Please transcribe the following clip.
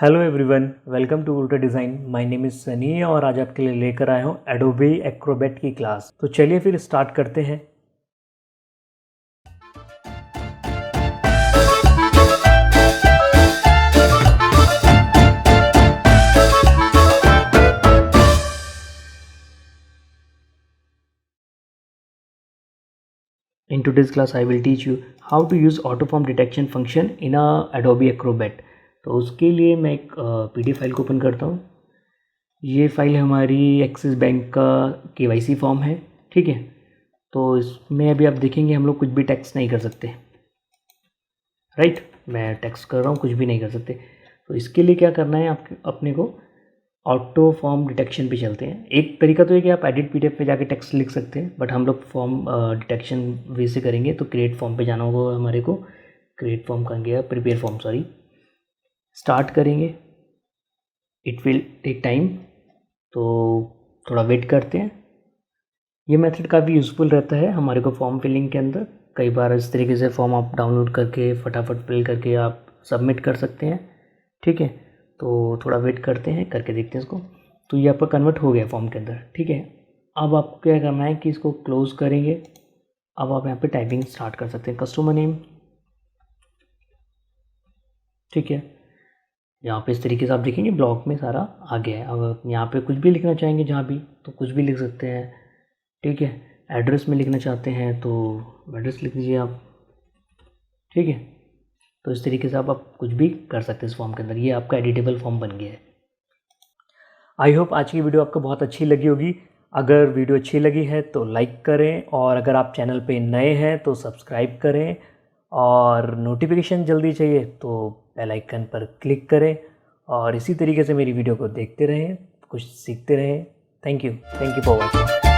Hello everyone, welcome to उल्टा design. My name is Sunny और आज आपके लिए लेकर आया हूँ एडोबे एक्रोबैट की क्लास। तो चलिए फिर स्टार्ट करते हैं। In today's class I will teach you how to use auto form detection function in a Adobe Acrobat। तो उसके लिए मैं एक PDF फाइल को ओपन करता हूँ। ये फाइल हमारी एक्सिस बैंक का KYC फॉर्म है, ठीक है। तो इसमें अभी आप देखेंगे हम लोग कुछ भी टेक्स्ट नहीं कर सकते, राइट। मैं टेक्स्ट कर रहा हूँ, कुछ भी नहीं कर सकते। तो इसके लिए क्या करना है, आपके अपने को ऑटो फॉर्म डिटेक्शन पे चलते हैं। एक तरीका तो है कि आप एडिट PDF पे जाके टेक्स्ट लिख सकते हैं, बट हम लोग फॉर्म डिटेक्शन वे से करेंगे। तो क्रिएट फॉर्म पे जाना होगा हमारे को। क्रिएट फॉर्म कहाँ गया, प्रिपेयर फॉर्म, सॉरी। स्टार्ट करेंगे, इट विल टेक टाइम, तो थोड़ा वेट करते हैं। ये मेथड काफ़ी यूज़फुल रहता है हमारे को फॉर्म फिलिंग के अंदर। कई बार इस तरीके से फॉर्म आप डाउनलोड करके फटाफट फिल करके आप सबमिट कर सकते हैं, ठीक है। तो थोड़ा वेट करते हैं, करके देखते हैं इसको। तो ये आपका कन्वर्ट हो गया फॉर्म के अंदर, ठीक है। अब आपको क्या करना है कि इसको क्लोज़ करेंगे। अब आप यहाँ पे टाइपिंग स्टार्ट कर सकते हैं, कस्टमर नेम, ठीक है। यहाँ पे इस तरीके से आप देखेंगे ब्लॉक में सारा आ गया है। अब यहाँ पे कुछ भी लिखना चाहेंगे जहाँ भी, तो कुछ भी लिख सकते हैं, ठीक है। एड्रेस में लिखना चाहते हैं तो एड्रेस लिख दीजिए आप, ठीक है। तो इस तरीके से आप कुछ भी कर सकते हैं इस फॉर्म के अंदर। ये आपका एडिटेबल फॉर्म बन गया है। आई होप आज की वीडियो आपको बहुत अच्छी लगी होगी। अगर वीडियो अच्छी लगी है तो लाइक करें, और अगर आप चैनल पे नए हैं तो सब्सक्राइब करें, और नोटिफिकेशन जल्दी चाहिए तो बेल आइकन पर क्लिक करें। और इसी तरीके से मेरी वीडियो को देखते रहें, कुछ सीखते रहें। Thank you for watching.